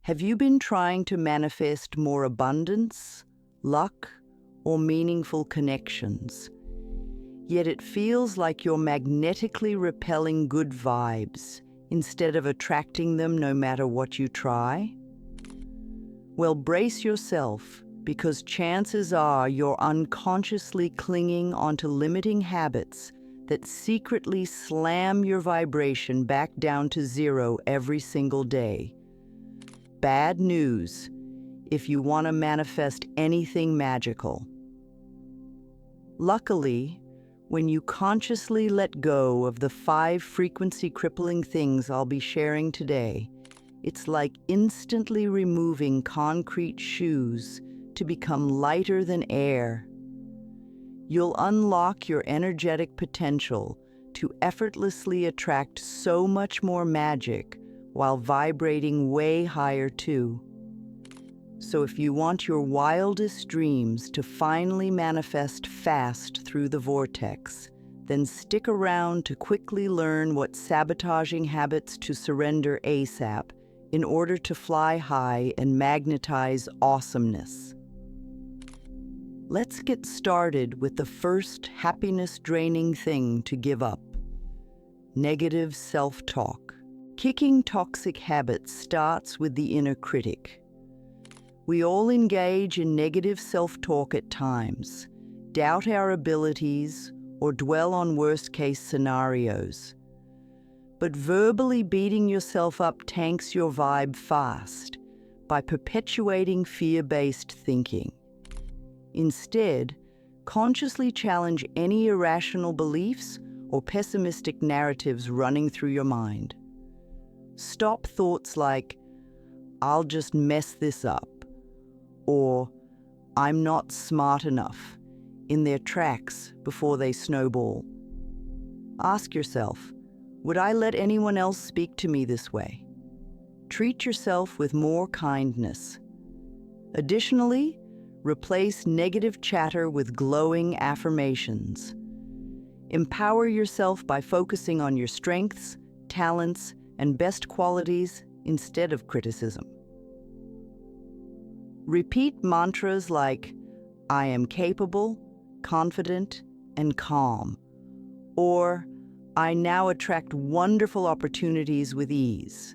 Have you been trying to manifest more abundance, luck, or meaningful connections? Yet it feels like you're magnetically repelling good vibes instead of attracting them no matter what you try? Well, brace yourself, because chances are you're unconsciously clinging onto limiting habits that secretly slam your vibration back down to zero every single day. Bad news if you want to manifest anything magical. Luckily, when you consciously let go of the 5 frequency-crippling things I'll be sharing today, it's like instantly removing concrete shoes to become lighter than air. You'll unlock your energetic potential to effortlessly attract so much more magic while vibrating way higher too. So if you want your wildest dreams to finally manifest fast through the vortex, then stick around to quickly learn what sabotaging habits to surrender ASAP in order to fly high and magnetize awesomeness. Let's get started with the first happiness-draining thing to give up: negative self-talk. Kicking toxic habits starts with the inner critic. We all engage in negative self-talk at times, doubt our abilities, or dwell on worst-case scenarios. But verbally beating yourself up tanks your vibe fast by perpetuating fear-based thinking. Instead, consciously challenge any irrational beliefs or pessimistic narratives running through your mind. Stop thoughts like, "I'll just mess this up," or "I'm not smart enough," in their tracks before they snowball. Ask yourself, would I let anyone else speak to me this way? Treat yourself with more kindness. Additionally, replace negative chatter with glowing affirmations. Empower yourself by focusing on your strengths, talents, and best qualities instead of criticism. Repeat mantras like, "I am capable, confident, and calm," or "I now attract wonderful opportunities with ease."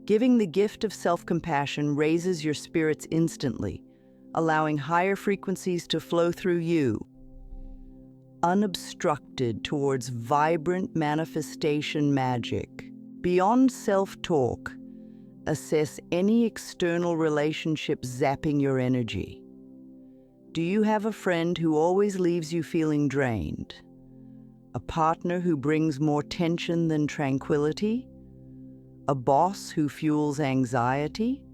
Giving the gift of self-compassion raises your spirits instantly, allowing higher frequencies to flow through you, unobstructed towards vibrant manifestation magic. Beyond self-talk, assess any external relationship zapping your energy. Do you have a friend who always leaves you feeling drained? A partner who brings more tension than tranquility? A boss who fuels anxiety?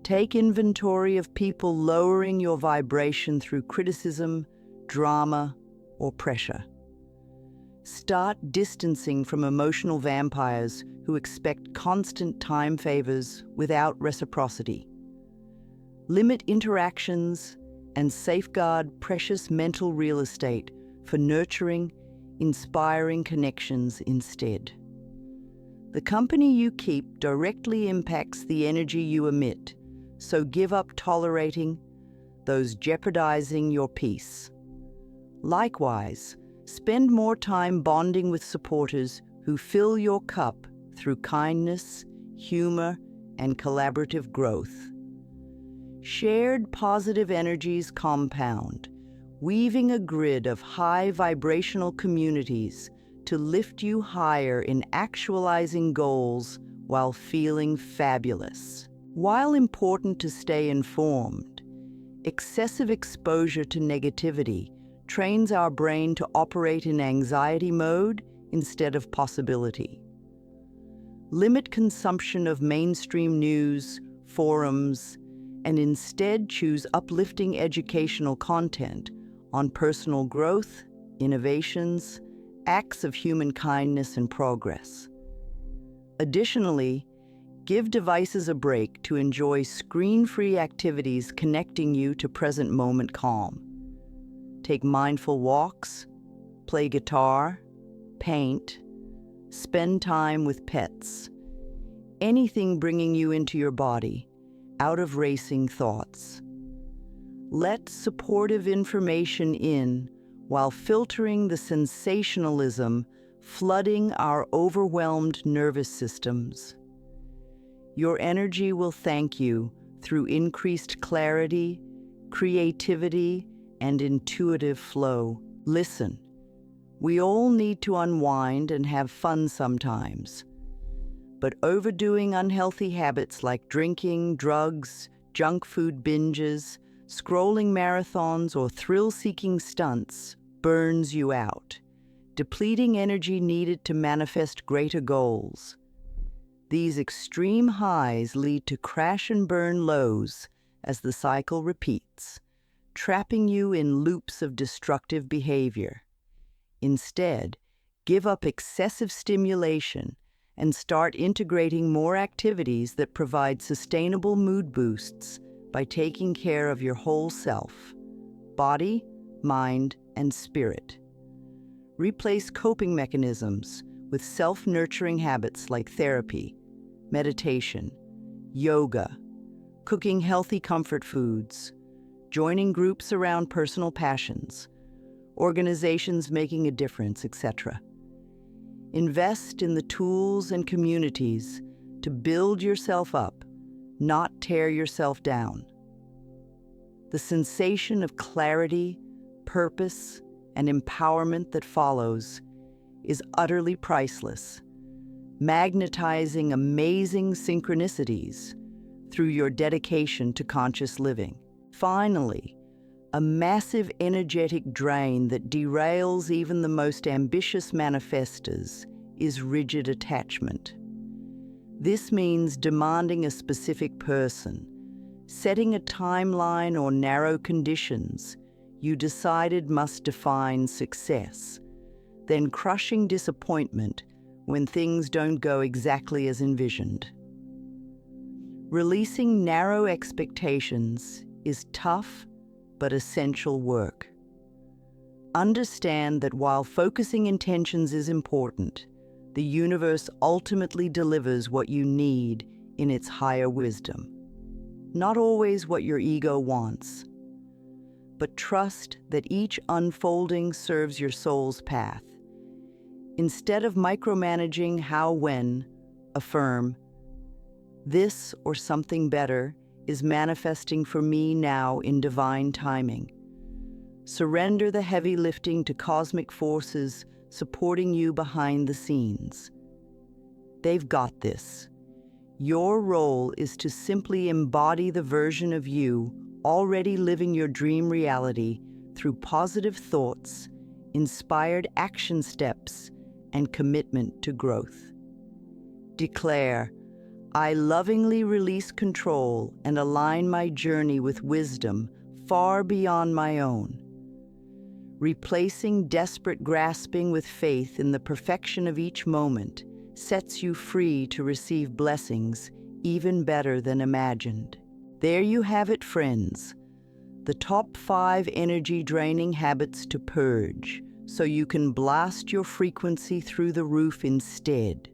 Take inventory of people lowering your vibration through criticism, drama, or pressure. Start distancing from emotional vampires who expect constant time favors without reciprocity. Limit interactions and safeguard precious mental real estate for nurturing, inspiring connections instead. The company you keep directly impacts the energy you emit, so give up tolerating those jeopardizing your peace. Likewise, spend more time bonding with supporters who fill your cup through kindness, humor, and collaborative growth. Shared positive energies compound, weaving a grid of high vibrational communities to lift you higher in actualizing goals while feeling fabulous. While important to stay informed, excessive exposure to negativity trains our brain to operate in anxiety mode instead of possibility. Limit consumption of mainstream news, forums, and instead choose uplifting educational content on personal growth, innovations, acts of human kindness and progress. Additionally, give devices a break to enjoy screen-free activities connecting you to present moment calm. Take mindful walks, play guitar, paint, spend time with pets. anything bringing you into your body, out of racing thoughts. Let supportive information in while filtering the sensationalism flooding our overwhelmed nervous systems. Your energy will thank you through increased clarity, creativity, and intuitive flow. Listen, we all need to unwind and have fun sometimes. But overdoing unhealthy habits like drinking, drugs, junk food binges, scrolling marathons, or thrill-seeking stunts burns you out, depleting energy needed to manifest greater goals. These extreme highs lead to crash and burn lows as the cycle repeats, trapping you in loops of destructive behavior. Instead, give up excessive stimulation and start integrating more activities that provide sustainable mood boosts by taking care of your whole self, body, mind, and spirit. Replace coping mechanisms with self-nurturing habits like therapy, meditation, yoga, cooking healthy comfort foods, joining groups around personal passions, organizations making a difference, etc. Invest in the tools and communities to build yourself up, not tear yourself down. The sensation of clarity, purpose, and empowerment that follows is utterly priceless, magnetizing amazing synchronicities through your dedication to conscious living. Finally, a massive energetic drain that derails even the most ambitious manifestors is rigid attachment. This means demanding a specific person, setting a timeline or narrow conditions you decided must define success, then crushing disappointment when things don't go exactly as envisioned. Releasing narrow expectations is tough but essential work. Understand that while focusing intentions is important, the universe ultimately delivers what you need in its higher wisdom. Not always what your ego wants, but trust that each unfolding serves your soul's path. Instead of micromanaging how, when, affirm, "This or something better is manifesting for me now in divine timing." Surrender the heavy lifting to cosmic forces supporting you behind the scenes. They've got this. Your role is to simply embody the version of you already living your dream reality through positive thoughts, inspired action steps, and commitment to growth. Declare, "I lovingly release control and align my journey with wisdom far beyond my own." Replacing desperate grasping with faith in the perfection of each moment sets you free to receive blessings even better than imagined. There you have it, friends. The top 5 energy-draining habits to purge so you can blast your frequency through the roof instead.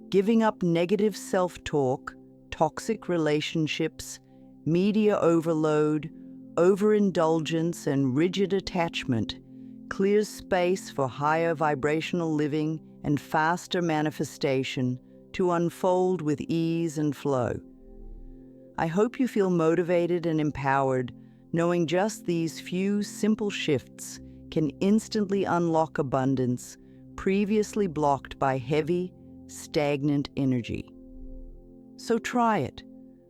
Giving up negative self-talk, toxic relationships, media overload, overindulgence, and rigid attachment clears space for higher vibrational living and faster manifestation to unfold with ease and flow. I hope you feel motivated and empowered, knowing just these few simple shifts can instantly unlock abundance previously blocked by heavy, stagnant energy. So try it.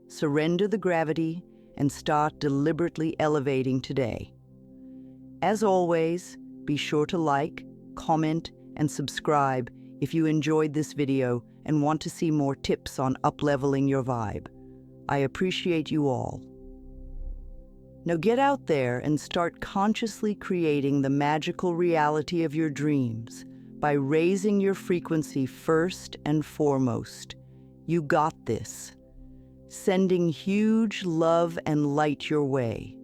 Surrender the gravity and start deliberately elevating today. As always, be sure to like, comment, and subscribe if you enjoyed this video and want to see more tips on up-leveling your vibe. I appreciate you all. Now get out there and start consciously creating the magical reality of your dreams by raising your frequency first and foremost. You got this. Sending huge love and light your way.